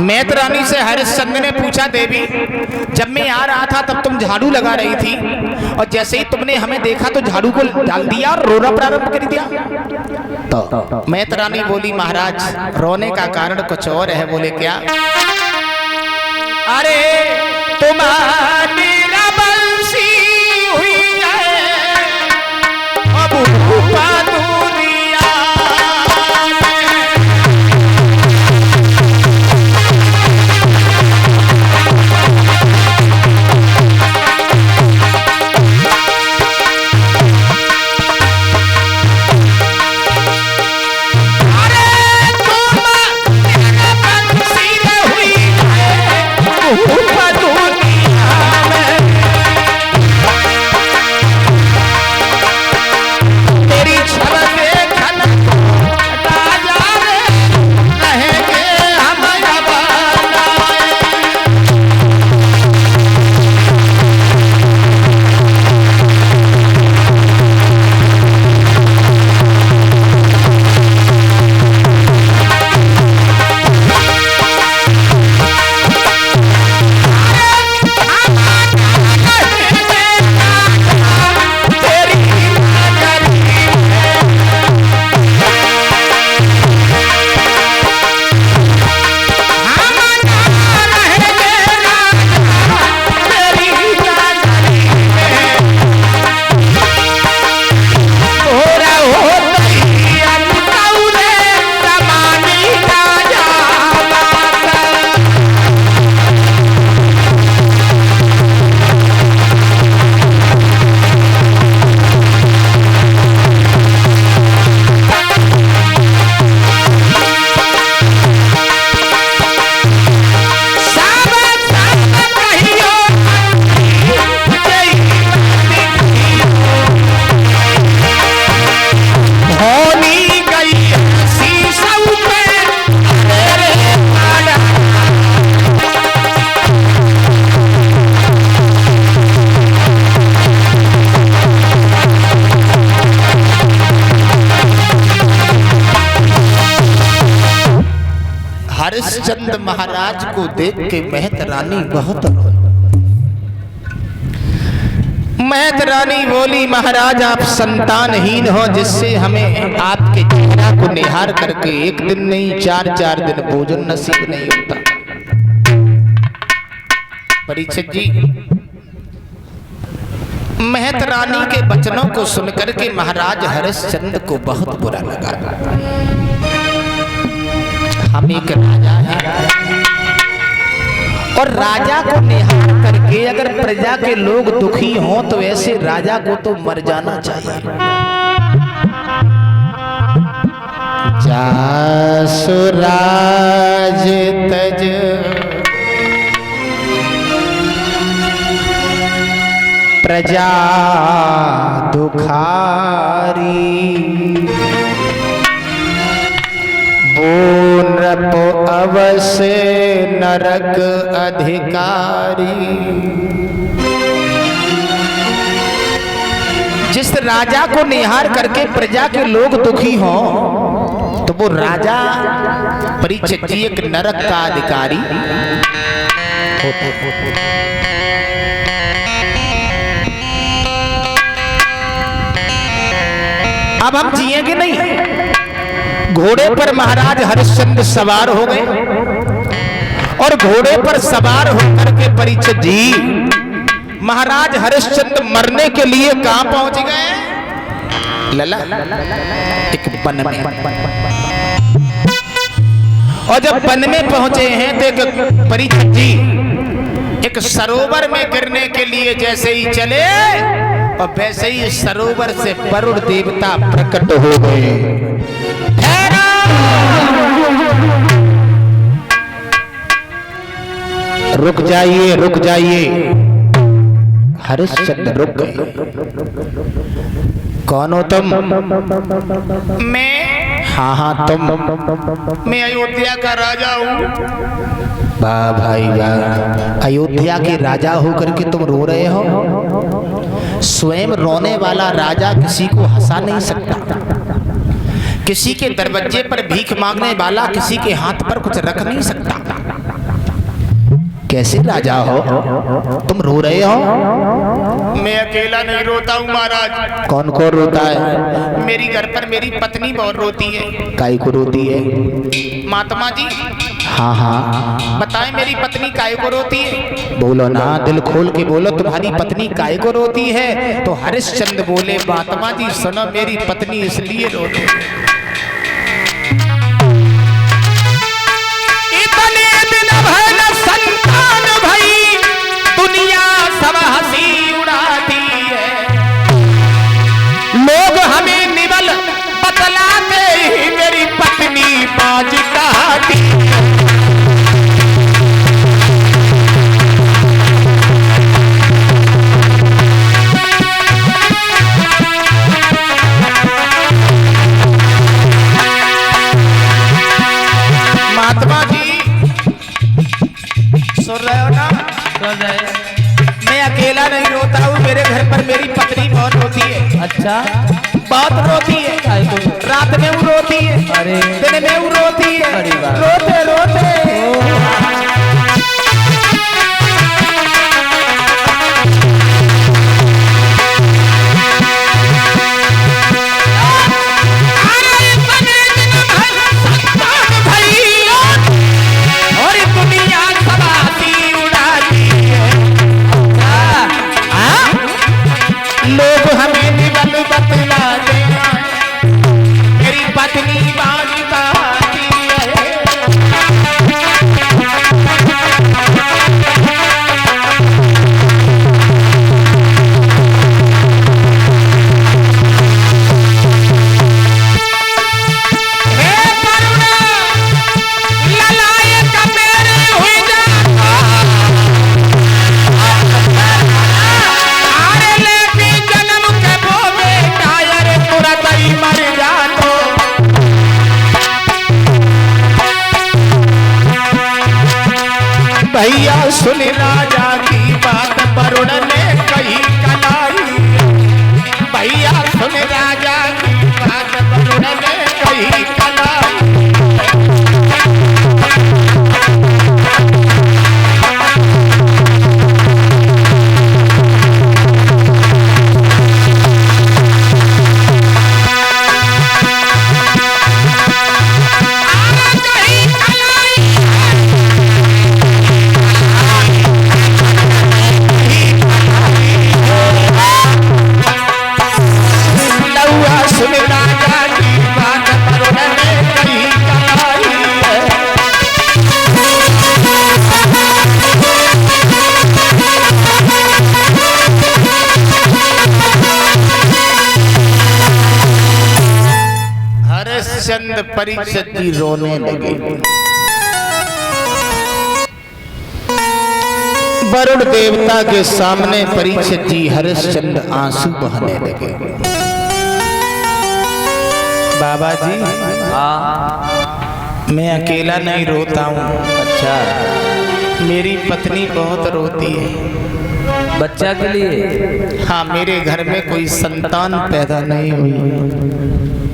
मैतरानी से हरिश्चंद्र ने पूछा, देवी जब मैं आ रहा था तब तुम झाड़ू लगा रही थी और जैसे ही तुमने हमें देखा तो झाड़ू को डाल दिया और रोना प्रारंभ कर दिया। तो मैतरानी बोली, महाराज रोने का कारण कुछ और है। बोले क्या? अरे तुम्हारी बंसी हुई है अब दुनिया हरिश्चंद्र महाराज को देख के महतरानी बहुत महतरानी बोली, महाराज आप संतानहीन हो जिससे हमें आपके चेहरा को निहार करके एक दिन नहीं 4-4 दिन भोजन नसीब नहीं होता। परीक्षित जी महतरानी के वचनों को सुनकर के महाराज हरिश्चंद्र को बहुत बुरा लगा। हम एक राजा हैं और राजा को निहार करके अगर प्रजा के लोग दुखी हों तो ऐसे राजा को तो मर जाना चाहिए। जासु राज तज प्रजा दुखारी नृपो अवश्य नरक अधिकारी। जिस राजा को निहार करके प्रजा के लोग दुखी हों तो वो राजा परीक्षित जी एक नरक का अधिकारी होता। अब हम जिएंगे नहीं। घोड़े पर महाराज हरिश्चंद्र सवार हो गए और घोड़े पर सवार होकर के परीक्षित जी महाराज हरिश्चंद्र मरने के लिए कहां पहुंच गए? लला एक वन में। और जब वन में पहुंचे हैं तो एक परीक्षित जी एक सरोवर में गिरने के लिए जैसे ही चले और वैसे ही सरोवर से वरुण देवता प्रकट हो गए। रुक जाइए, रुक जाइए। हरिश्चंद्र रुक गए। कौन हो तुम? मैं। हाँ हाँ तुम। मैं अयोध्या का राजा हूँ। वाह भाई वाह, अयोध्या के राजा होकर के तुम रो रहे हो? स्वयं रोने वाला राजा किसी को हंसा नहीं सकता। किसी के दरवाजे पर भीख मांगने वाला किसी के हाथ पर कुछ रख नहीं सकता। कैसे राजा हो तुम रो रहे हो? मैं अकेला नहीं रोता हूँ महाराज। कौन कौन रोता है? मेरी घर पर मेरी पत्नी बहुत रोती है। काई को रोती है? महात्मा जी हाँ हाँ बताएं मेरी पत्नी काहे को रोती है? बोलो ना, दिल खोल के बोलो, तुम्हारी पत्नी काहे को रोती है? तो हरिश्चंद्र बोले, महात्मा जी सुनो, मेरी पत्नी इसलिए रोती है, इतने दिन भर संतान भई दुनिया सब हंसी उड़ाती है, लोग हमें निबल बतलाते ही मेरी पत्नी बाज कहती है। महात्मा जी सुन रहे हो ना? मैं अकेला नहीं रोता हूँ, मेरे घर पर मेरी पत्नी बहुत रोती है। अच्छा, बहुत रोती है, रात में वो रोती है, अरे दिन में वो रोती है, बड़ी बात। रोते रोते लोग हमें निबल बतलाते हैं, मेरी पत्नी बाज कहती है। हे करुणा ललाए का मेरे हुई जा, अरे लेके जन्म के वो बेटा अरे तुरंत ही मर जा तो। भैया सुन राजा की बात वरुण ने कही कलाई, भैया सुन राजा की बात वरुण ने कही कलाई। सुन राजा की बात वरुण ने कही कलाई है। हरिश्चंद्र परीक्षित जी रोने लगे। वरुण देवता के सामने परीक्षित जी हरिश्चंद्र आंसू बहाने लगे। बाबा जी हाँ, मैं अकेला नहीं रोता हूँ, अच्छा, मेरी पत्नी बहुत रोती है। बच्चा के लिए? हाँ, मेरे घर में कोई संतान पैदा नहीं हुई।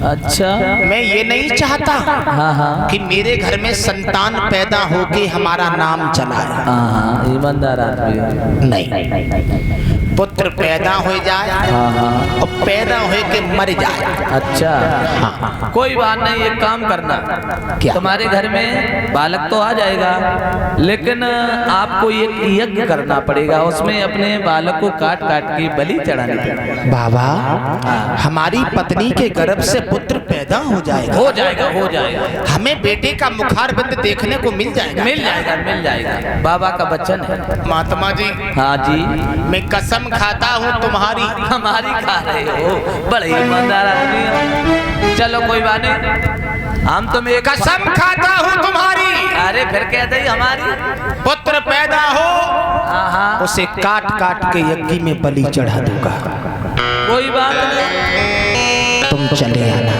अच्छा, मैं ये नहीं चाहता हाँ हाँ कि मेरे घर में संतान पैदा होके हमारा नाम चलाए। हाँ हाँ, ईमानदार आदमी है। नहीं, पुत्र पैदा हो जाए हाँ हाँ, और पैदा हो के मर जाए। अच्छा, हाँ, कोई बात नहीं, एक काम करना, क्या? तुम्हारे घर में बालक तो आ जाएगा, लेकिन आपको एक यज्ञ करना पड़ेगा, उसमें अपने बालक को काट काट के बलि चढ़ानी पड़ेगी। बाबा हमारी पत्नी के गर्भ से पुत्र पैदा हो जाएगा? हो जाएगा, हो जाएगा, हमें बेटे का मुखारबिंद देखने को मिल जाएगा? मिल जाएगा, मिल जाएगा, बाबा का वचन है। महात्मा जी हाँ जी, मैं कसम खाता हूँ तुम्हारी। हमारी खा रहे हो, बड़े ईमानदार आदमी हो। चलो कोई बात नहीं, हम तुम्हें कसम खाता हूँ तुम्हारी, अरे फिर कहते ही हमारी, पुत्र पैदा हो हाँ हाँ, उसे काट काट के यज्ञ में बलि चढ़ा दूंगा। कोई बात नहीं, तुम चले आना।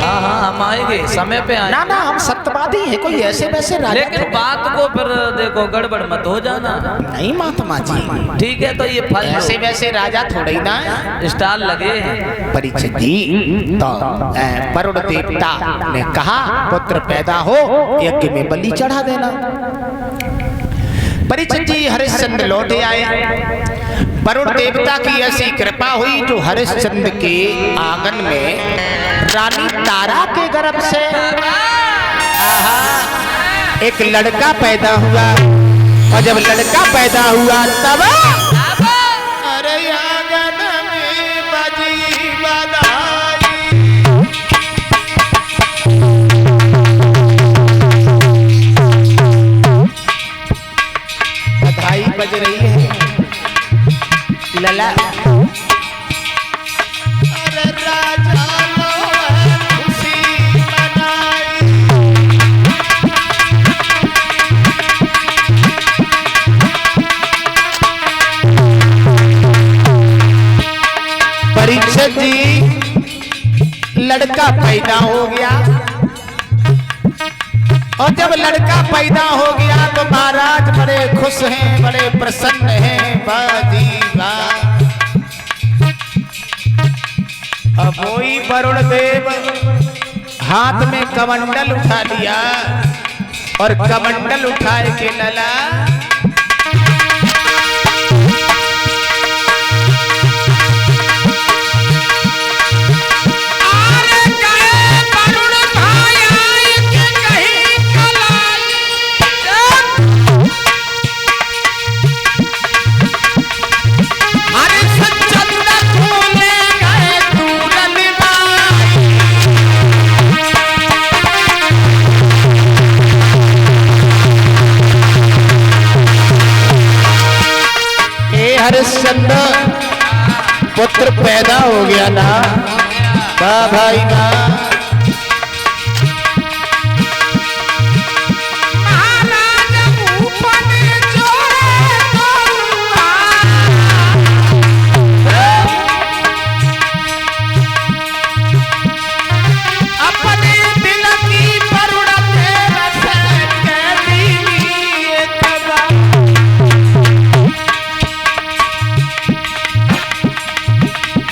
हाँ हाँ, हम आएंगे, समय पे आएंगे। ना ना, हम सत्यवादी हैं, कोई ऐसे वैसे राजा लेकिन बात को फिर देखो गड़बड़ मत हो जाना। नहीं महात्मा जी, ठीक है, तो ये फल ऐसे वैसे राजा थोड़े ही ना स्टाल लगे हैं। परीक्षित जी, तो वरुण देवता ने कहा पुत्र पैदा हो, यज्ञ में बलि चढ़ा देना। परीक्षित जी हरिश्चंद्र लौटे आए। वरुण देवता की ऐसी कृपा हुई जो हरिश्चंद्र के आंगन में रानी तारा के गर्भ से एक लड़का पैदा हुआ। और जब लड़का पैदा हुआ तब अरे आंगन में बजी बधाई, बधाई बज रही है लला। अरे राजा लो खुशी मनाई, परीक्षित जी लड़का पैदा हो गया। और जब लड़का पैदा हो गया तो महाराज बड़े खुश हैं, बड़े प्रसन्न हैं। बाजी वाह। अब वही वरुण देव हाथ में कमंडल उठा लिया और कमंडल उठाए के लला हरिश्चंद्र पुत्र पैदा हो गया ना, वाह भाई ना।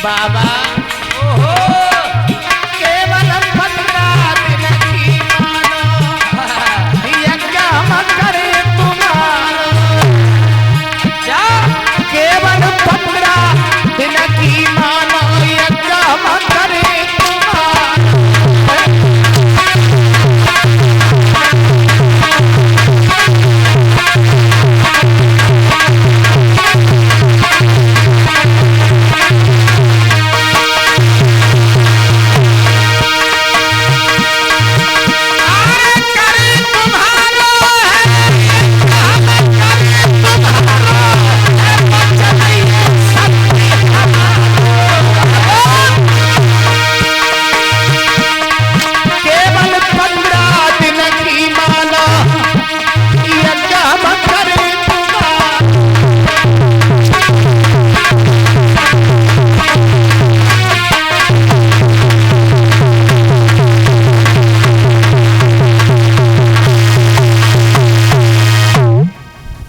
बाबा ओहो, केवल 15 दिन की मानो, यज्ञ हम करे तुम्हारो। केवल 15 दिन की मानो, यज्ञ हम करे तुम्हारो।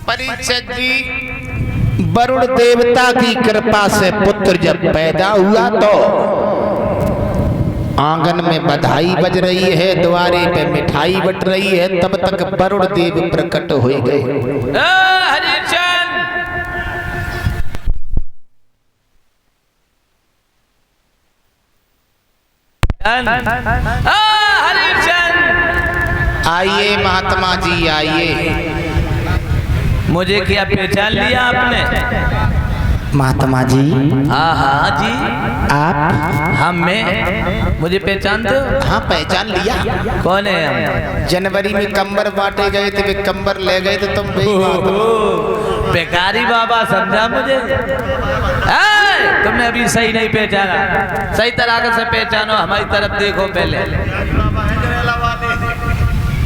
परीक्षित जी वरुण देवता की कृपा से पुत्र जब पैदा हुआ तो आंगन में बधाई बज रही है, द्वारे पे मिठाई बट रही है। तब तक वरुण देव प्रकट हो गए। आइए महात्मा जी आइए। मुझे क्या पहचान लिया आपने? महात्मा जी। हाँ जी। आप? हम मैं, मुझे पहचानते हो? हाँ पहचान लिया। कौन है हम? जनवरी में कंबर बांटे गए थे, वे कंबर ले गए थे तुम। बेकारी बाबा समझा मुझे। तुमने अभी सही नहीं पहचाना, सही तरह से पहचानो, हमारी तरफ देखो पहले,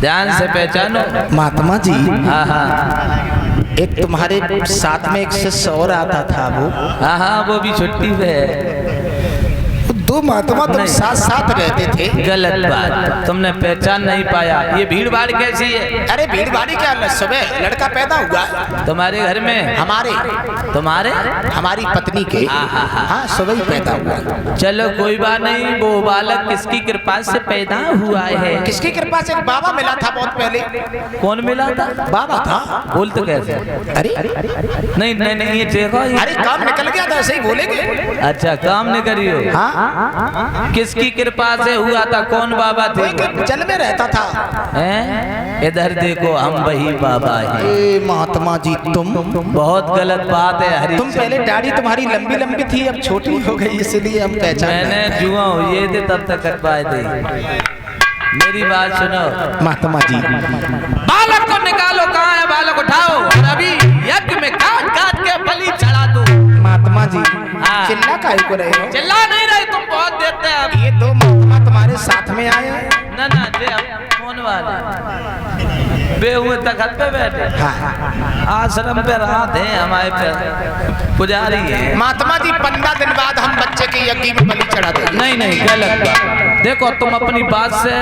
ध्यान से पहचानो। महात्मा जी। हाँ हाँ, एक तुम्हारे साथ में एक शिष्य और आता था, वो हाँ हाँ वो भी छुट्टी पे है। तू महात्मा तुम नहीं। साथ साथ रहते थे। गलत बात, तुमने पहचान नहीं पाया। ये भीड़ भाड़ कैसी है? अरे भीड़ भाड़ी क्या, सुबह लड़का पैदा हुआ तुम्हारे घर में? हमारे तुम्हारे? हमारी पत्नी के। हाँ सुबह ही पैदा हुआ। चलो कोई बात नहीं, वो बालक किसकी कृपा से पैदा हुआ है? किसकी कृपा से? एक बाबा मिला था बहुत पहले। कौन मिला था? बाबा था। बोल तो कैसे? अरे नहीं नहीं नहीं, ये देखो अरे काम निकल गया था, ऐसे ही बोलेंगे। अच्छा काम नहीं करियो। हाँ किसकी कृपा से हुआ था? कौन बाबा थे? कोई जल में रहता था। हैं? इधर देखो, हम वही बाबा हैं। ए महात्मा जी तुम बहुत गलत बात है हरी। तुम पहले दाढ़ी तुम्हारी लंबी लंबी थी, अब छोटी हो गई, इसलिए हम पहचान मैंने जुआ ये थे तब तक कटवाए थे। मेरी बात सुनो महात्मा जी। बालक को निकालो। कहाँ है बालक? उठाओ और अभी यज्ञ में काट काट के बलि चढ़ा दो। महात्मा जी हाँ। चिल्ला काहे को रहे हो? चिल्ला नहीं रहे, तुम बहुत देते हैं। अब ये दो महात्मा तुम्हारे साथ में आए हैं। ना ना जे कौन वाले बे हुए तखत पे बैठे। हाँ। आश्रम पे रात है, हमारे पे पुजारी है। महात्मा जी 15 दिन बाद हम बच्चे के यज्ञ में बलि चढ़ा देंगे। नहीं नहीं, गलत बात। देखो तुम अपनी बात से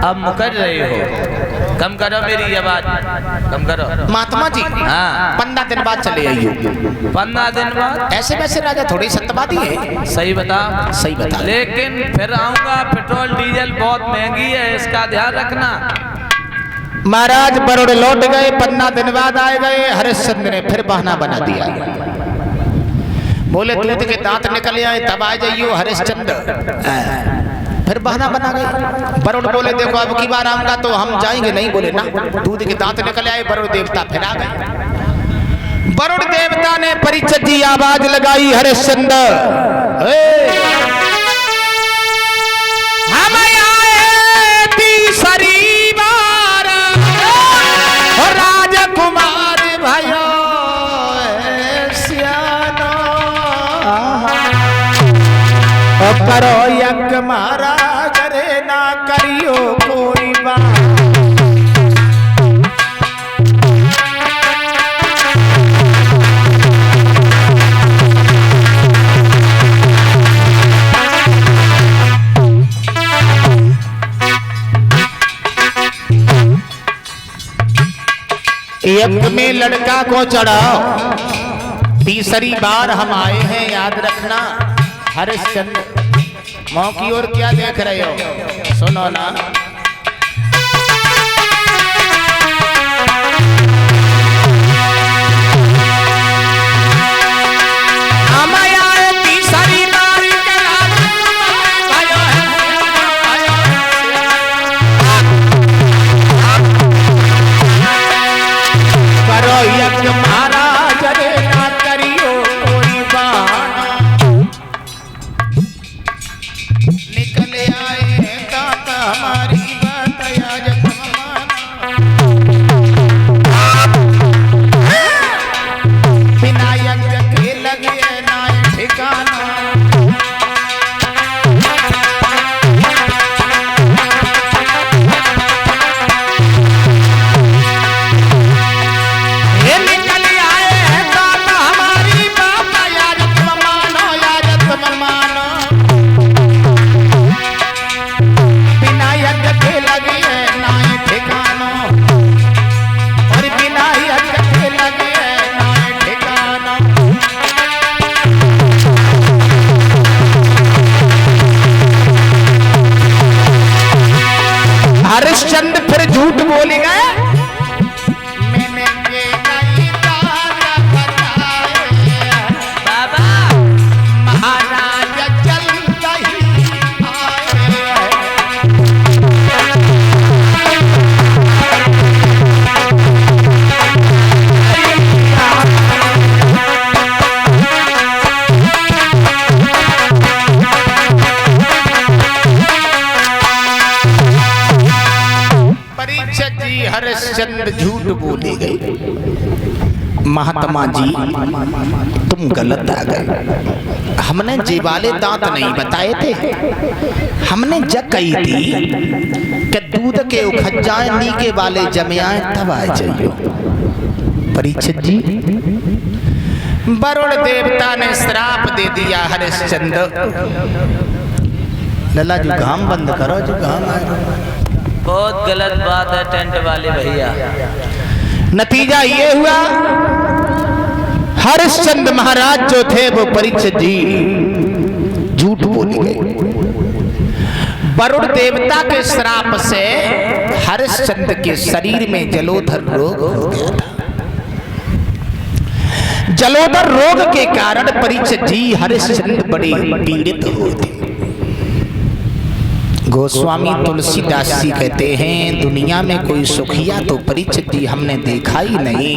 अब मुकर रहे हो। कम करो मेरी आवाज, कम करो। महात्मा जी हाँ। 15 दिन बाद चले आइयो। 15 दिन बाद? ऐसे वैसे राजा थोड़ी सत्यवादी है। सही बता। सही बता। लेकिन फिर आऊंगा, पेट्रोल डीजल बहुत महंगी है, इसका ध्यान रखना। महाराज बरोड़ लौट गए, 15 दिन बाद आए गए। हरिश्चंद्र ने फिर बहाना बना दिया। बोले दूध के दांत निकल आए तब आ जाइयो हरिश्चंद्र। फिर बहाना बना गए। बरोड़ बोले देखो अब की बार आऊंगा तो हम जाएंगे नहीं। बोले ना, दूध के दांत निकल आए। बरोड़ देवता फिर आ गए। बरोड़ देवता ने परीक्षित जी आवाज लगाई, हरिश्चंद्र हम आए तीसरी बार और राजकुमार भयो सियानो और करो यज्ञ महाराज रे ना करियो कोई बात। यज्ञ में लड़का को चढ़ाओ। तीसरी बार हम आए हैं, याद रखना। हरिश्चंद्र मौं की ओर क्या देख रहे हो? सुनो ना। हम आए तीसरी बार के करो यज्ञ महाराज रे ना करियो कोई बात। निकल आए दाता हमारी बात आज बिना यज्ञ के लगे ना ठिकाना। हरिश्चंद्र फिर झूठ बोल गए। मैंने ये नहीं बाबा महाराज जल्द ही आए। परीक्षित जी हरिश्चंद्र झूठ बोले गए। महात्मा जी तुम गलत आ गए। हमने जे वाले दांत नहीं बताए थे। हमने जग कही थी कि दूध के उखज जाए नीके वाले जमे आए तब आ जाइयो। परीक्षित जी वरुण देवता ने श्राप दे दिया हरिश्चंद्र लला जी घाम बंद करो जी, घाम आ रहा। बहुत गलत बात है टेंट वाले भैया। नतीजा ये हुआ हरिश्चंद्र महाराज जो थे वो परीक्षित जी झूठ बोल गए। वरुण देवता के श्राप से हरिश्चंद्र के शरीर में जलोदर रोग हो गया था। जलोदर रोग के कारण परीक्षित जी हरिश्चंद्र बड़े पीड़ित हुए थे। गोस्वामी तुलसीदास जी कहते हैं दुनिया में कोई सुखिया तो परीक्षित जी हमने देखा ही नहीं।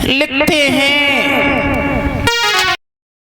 लिखते हैं